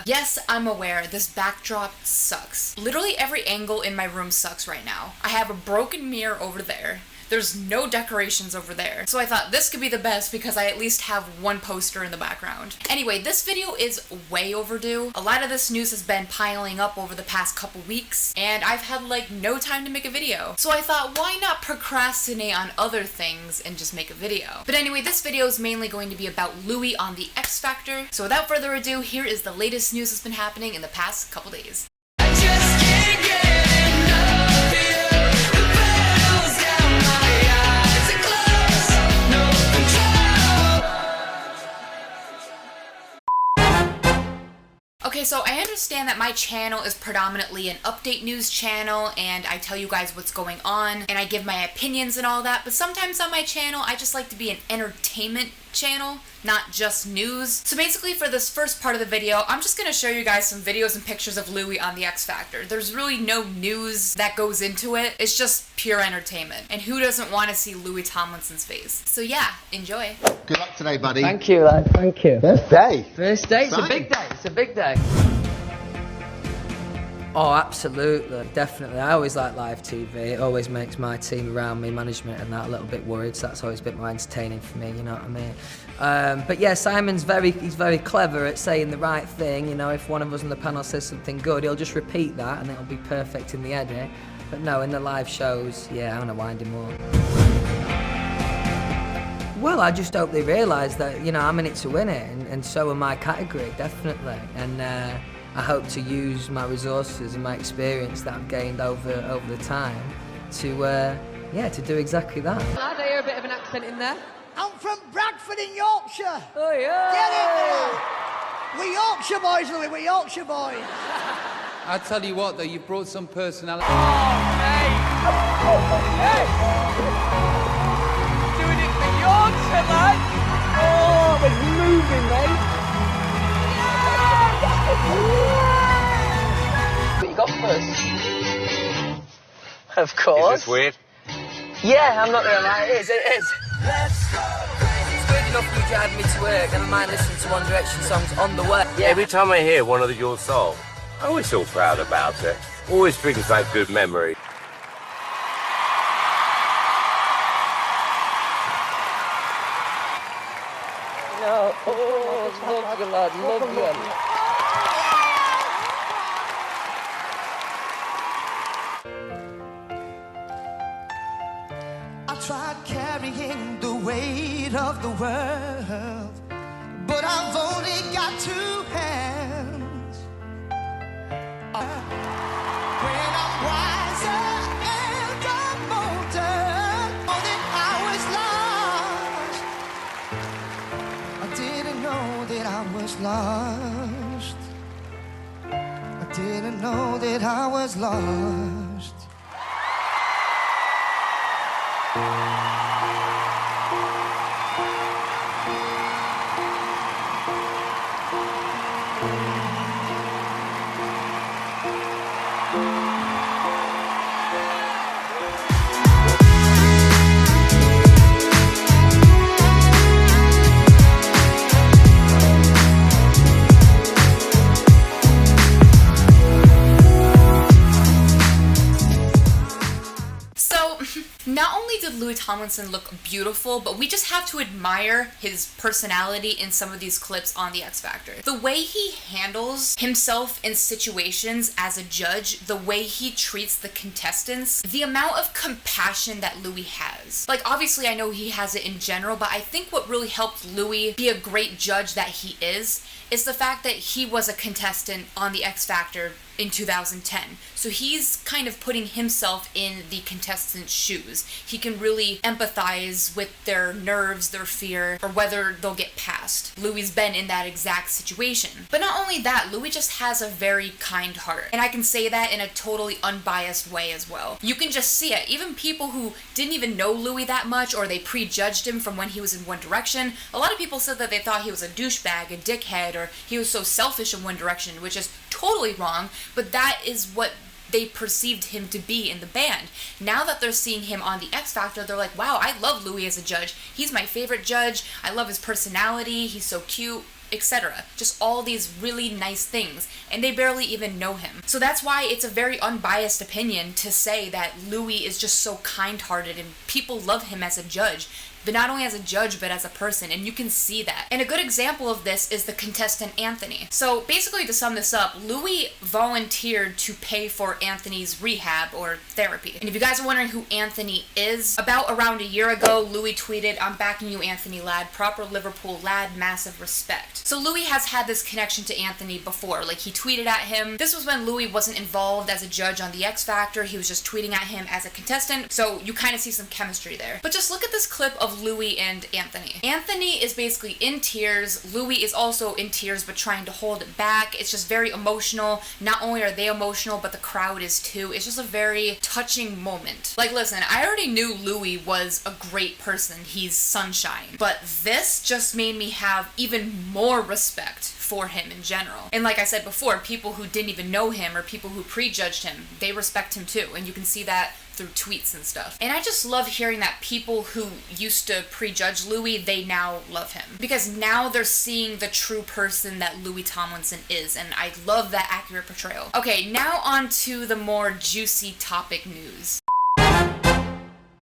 INSTA. Yes, I'm aware this backdrop sucks. Literally every angle in my room sucks right now. I have a broken mirror over there. There's no decorations over there. So I thought this could be the best because I at least have one poster in the background. Anyway, this video is way overdue. A lot of this news has been piling up over the past couple weeks, and I've had like no time to make a video. So I thought, why not procrastinate on other things and just make a video? But anyway, this video is mainly going to be about Louis on the X Factor. So without further ado, here is the latest news that's been happening in the past couple days. Okay, so I understand that my channel is predominantly an update news channel, and I tell you guys what's going on, and I give my opinions and all that, but sometimes on my channel, I just like to be an entertainment channel, not just news. So basically for this first part of the video, I'm just gonna show you guys some videos and pictures of Louis on the X Factor. There's really no news that goes into it. It's just pure entertainment. And who doesn't want to see Louis Tomlinson's face? So yeah, enjoy. Good luck today, buddy. Thank you, lad. Thank you. First day. First day. It's a big day. It's a big day. Oh, absolutely. Definitely. I always like live TV. It always makes my team around me, management and that, a little bit worried, so that's always a bit more entertaining for me, you know what I mean? But yeah, Simon's he's very clever at saying the right thing. You know, if one of us on the panel says something good, he'll just repeat that and it'll be perfect in the edit. But no, in the live shows, yeah, I'm gonna wind him up. Well, I just hope they realise that, you know, I'm in it to win it, and so am my category, definitely. And I hope to use my resources and my experience that I've gained over the time to, to do exactly that. I hear a bit of an accent in there. I'm from Bradford in Yorkshire. Oh, yeah. Get in there. We're Yorkshire boys, Louis. We're Yorkshire boys. I tell you what, though, you brought some personality. Oh, hey. Hey. Doing it for Yorkshire, man. Oh, it's moving, mate. What you got first? Of course. Is this weird? Yeah, I'm not gonna lie, it is. It's weird enough you driving me to work, never mind listening to One Direction songs on the way. Yeah. Every time I hear one of your songs, I always feel proud about it. Always brings back good memories. No, love you, lad, love you. I tried carrying the weight of the world, but I've only got two hands. When I'm wiser and I'm older, more than I was lost. I didn't know that I was lost. I didn't know that I was lost. Not only did Louis Tomlinson look beautiful, but we just have to admire his personality in some of these clips on the X Factor. The way he handles himself in situations as a judge, the way he treats the contestants, the amount of compassion that Louis has. Like, obviously I know he has it in general, but I think what really helped Louis be a great judge that he is the fact that he was a contestant on the X Factor in 2010. So he's kind of putting himself in the contestant's shoes. He can really empathize with their nerves, their fear, or whether they'll get past. Louis's been in that exact situation. But not only that, Louis just has a very kind heart. And I can say that in a totally unbiased way as well. You can just see it. Even people who didn't even know Louis that much, or they prejudged him from when he was in One Direction, a lot of people said that they thought he was a douchebag, a dickhead, or he was so selfish in One Direction, which is totally wrong, but that is what they perceived him to be in the band. Now that they're seeing him on the X Factor, they're like, wow, I love Louis as a judge. He's my favorite judge. I love his personality. He's so cute. etc. Just all these really nice things, and they barely even know him. So that's why it's a very unbiased opinion to say that Louis is just so kind-hearted and people love him as a judge. But not only as a judge, but as a person, and you can see that. And a good example of this is the contestant Anthony. So basically, to sum this up, Louis volunteered to pay for Anthony's rehab or therapy. And if you guys are wondering who Anthony is, about around a year ago, Louis tweeted, "I'm backing you, Anthony lad, proper Liverpool lad, massive respect." So Louis has had this connection to Anthony before, like he tweeted at him. This was when Louis wasn't involved as a judge on the X Factor, he was just tweeting at him as a contestant, so you kind of see some chemistry there. But just look at this clip of Louis and Anthony. Anthony is basically in tears. Louis is also in tears but trying to hold it back. It's just very emotional. Not only are they emotional, but the crowd is too. It's just a very touching moment. Like, listen, I already knew Louis was a great person. He's sunshine. But this just made me have even more respect for him in general. And like I said before, people who didn't even know him or people who prejudged him, they respect him too. And you can see that through tweets and stuff. And I just love hearing that people who used to prejudge Louis, they now love him. Because now they're seeing the true person that Louis Tomlinson is, and I love that accurate portrayal. Okay, now on to the more juicy topic news.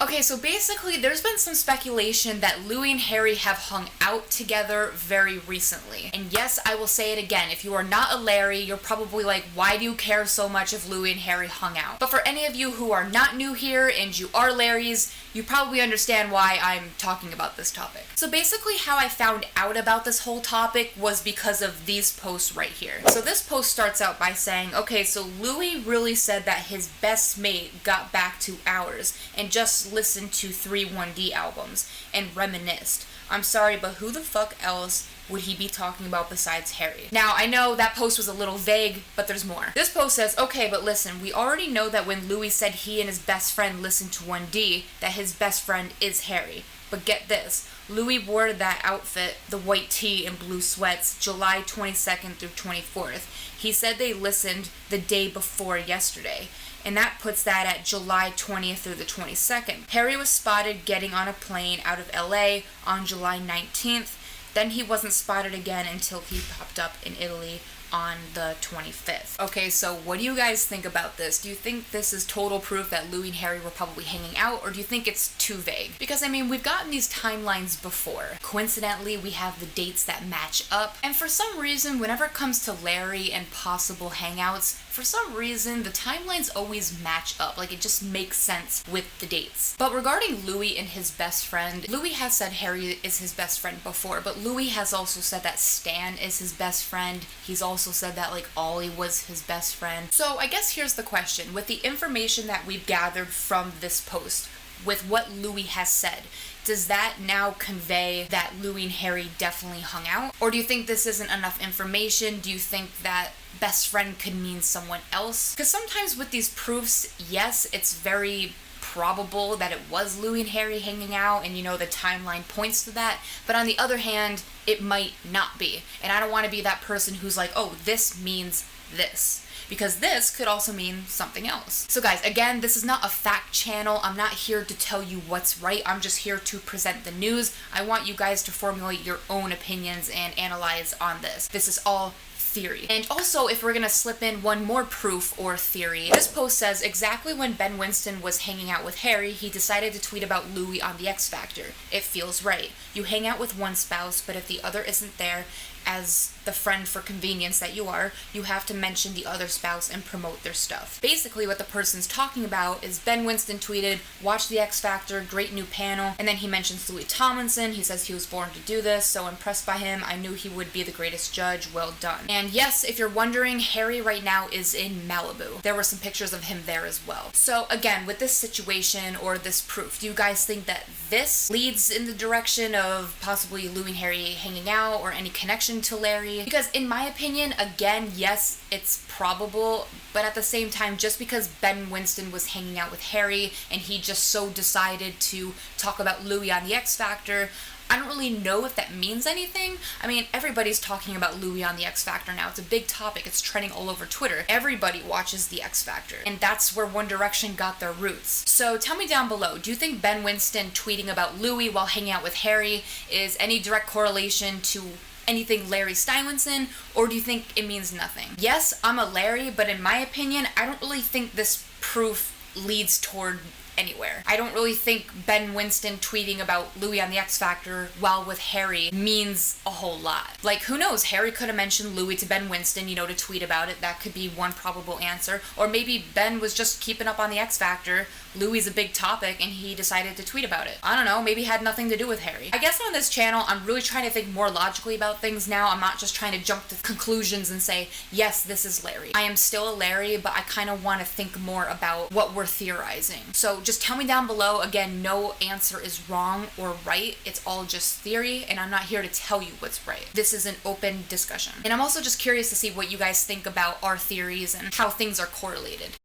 Okay, so basically there's been some speculation that Louis and Harry have hung out together very recently. And yes, I will say it again, if you are not a Larry, you're probably like, why do you care so much if Louis and Harry hung out? But for any of you who are not new here and you are Larrys, you probably understand why I'm talking about this topic. So basically how I found out about this whole topic was because of these posts right here. So this post starts out by saying, okay, so Louis really said that his best mate got back to ours and just listened to 3 1D albums and reminisced. I'm sorry, but who the fuck else would he be talking about besides Harry? Now, I know that post was a little vague, but there's more. This post says, okay, but listen, we already know that when Louis said he and his best friend listened to 1D, that his best friend is Harry. But get this, Louis wore that outfit, the white tee and blue sweats, July 22nd through 24th. He said they listened the day before yesterday. And that puts that at July 20th through the 22nd. Harry was spotted getting on a plane out of LA on July 19th. Then he wasn't spotted again until he popped up in Italy on the 25th. Okay, so what do you guys think about this? Do you think this is total proof that Louis and Harry were probably hanging out, or do you think it's too vague? Because, I mean, we've gotten these timelines before. Coincidentally, we have the dates that match up, and for some reason, whenever it comes to Larry and possible hangouts, for some reason, the timelines always match up. Like, it just makes sense with the dates. But regarding Louis and his best friend, Louis has said Harry is his best friend before, but Louis has also said that Stan is his best friend. He's also said that, like, Ollie was his best friend. So I guess here's the question. With the information that we've gathered from this post, with what Louis has said, does that now convey that Louis and Harry definitely hung out? Or do you think this isn't enough information? Do you think that best friend could mean someone else? Because sometimes with these proofs, yes, it's very probable that it was Louis and Harry hanging out, and you know, the timeline points to that, but on the other hand, it might not be. And I don't want to be that person who's like, oh, this means this, because this could also mean something else. So guys, again, this is not a fact channel. I'm not here to tell you what's right. I'm just here to present the news. I want you guys to formulate your own opinions and analyze on this. This is all theory. And also, if we're gonna slip in one more proof or theory, this post says exactly when Ben Winston was hanging out with Harry, he decided to tweet about Louis on the X Factor. It feels right. You hang out with one spouse, but if the other isn't there, as the friend for convenience that you are, you have to mention the other spouse and promote their stuff. Basically, what the person's talking about is Ben Winston tweeted, watch the X Factor, great new panel, and then he mentions Louis Tomlinson. He says he was born to do this, so impressed by him. I knew he would be the greatest judge, well done. And yes, if you're wondering, Harry right now is in Malibu. There were some pictures of him there as well. So again, with this situation or this proof, do you guys think that this leads in the direction of possibly Louis and Harry hanging out or any connection to Larry? Because in my opinion, again, yes, it's probable, but at the same time, just because Ben Winston was hanging out with Harry and he just so decided to talk about Louis on the X Factor, I don't really know if that means anything. I mean, everybody's talking about Louis on the X Factor now. It's a big topic. It's trending all over Twitter. Everybody watches the X Factor, and that's where One Direction got their roots. So tell me down below, do you think Ben Winston tweeting about Louis while hanging out with Harry is any direct correlation to anything Larry Stylinson, or do you think it means nothing? Yes, I'm a Larry, but in my opinion, I don't really think this proof leads toward anywhere. I don't really think Ben Winston tweeting about Louis on the X Factor while with Harry means a whole lot. Like, who knows? Harry could have mentioned Louis to Ben Winston, you know, to tweet about it. That could be one probable answer. Or maybe Ben was just keeping up on the X Factor. Louis is a big topic and he decided to tweet about it. I don't know, maybe it had nothing to do with Harry. I guess on this channel, I'm really trying to think more logically about things now. I'm not just trying to jump to conclusions and say, yes, this is Larry. I am still a Larry, but I kind of want to think more about what we're theorizing. So just tell me down below. Again, no answer is wrong or right. It's all just theory, and I'm not here to tell you what's right. This is an open discussion. And I'm also just curious to see what you guys think about our theories and how things are correlated.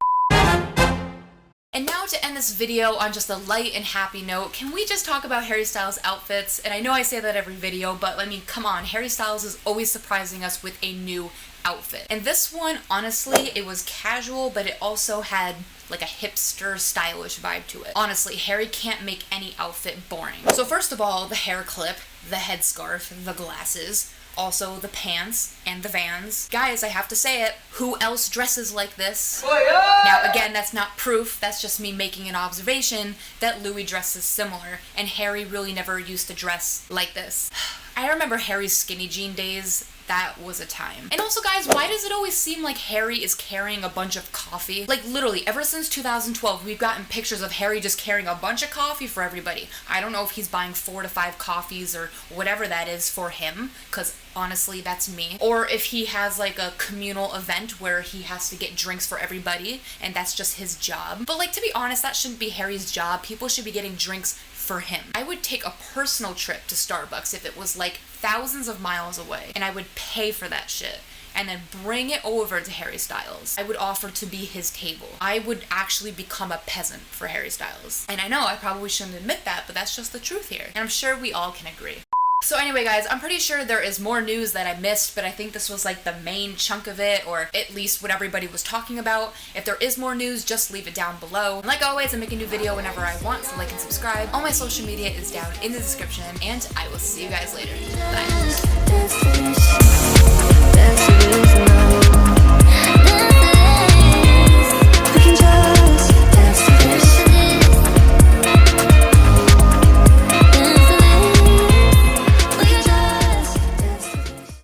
And now to end this video on just a light and happy note, can we just talk about Harry Styles' outfits? And I know I say that every video, but I mean, come on, Harry Styles is always surprising us with a new outfit. And this one, honestly, it was casual, but it also had like a hipster, stylish vibe to it. Honestly, Harry can't make any outfit boring. So first of all, the hair clip, the headscarf, the glasses, also the pants and the Vans. Guys, I have to say it, who else dresses like this? Now again, that's not proof, that's just me making an observation that Louis dresses similar, and Harry really never used to dress like this. I remember Harry's skinny jean days. That was a time. And also, guys, why does it always seem like Harry is carrying a bunch of coffee? Like, literally, ever since 2012, we've gotten pictures of Harry just carrying a bunch of coffee for everybody. I don't know if he's buying 4 to 5 coffees or whatever that is for him, because honestly, that's me. Or if he has like a communal event where he has to get drinks for everybody, and that's just his job. But like, to be honest, that shouldn't be Harry's job. People should be getting drinks for him. I would take a personal trip to Starbucks if it was like thousands of miles away, and I would pay for that shit and then bring it over to Harry Styles. I would offer to be his table. I would actually become a peasant for Harry Styles. And I know I probably shouldn't admit that, but that's just the truth here. And I'm sure we all can agree. So anyway, guys, I'm pretty sure there is more news that I missed, but I think this was like the main chunk of it, or at least what everybody was talking about. If there is more news, just leave it down below. And like always, I make a new video whenever I want, so like and subscribe. All my social media is down in the description, and I will see you guys later. Bye.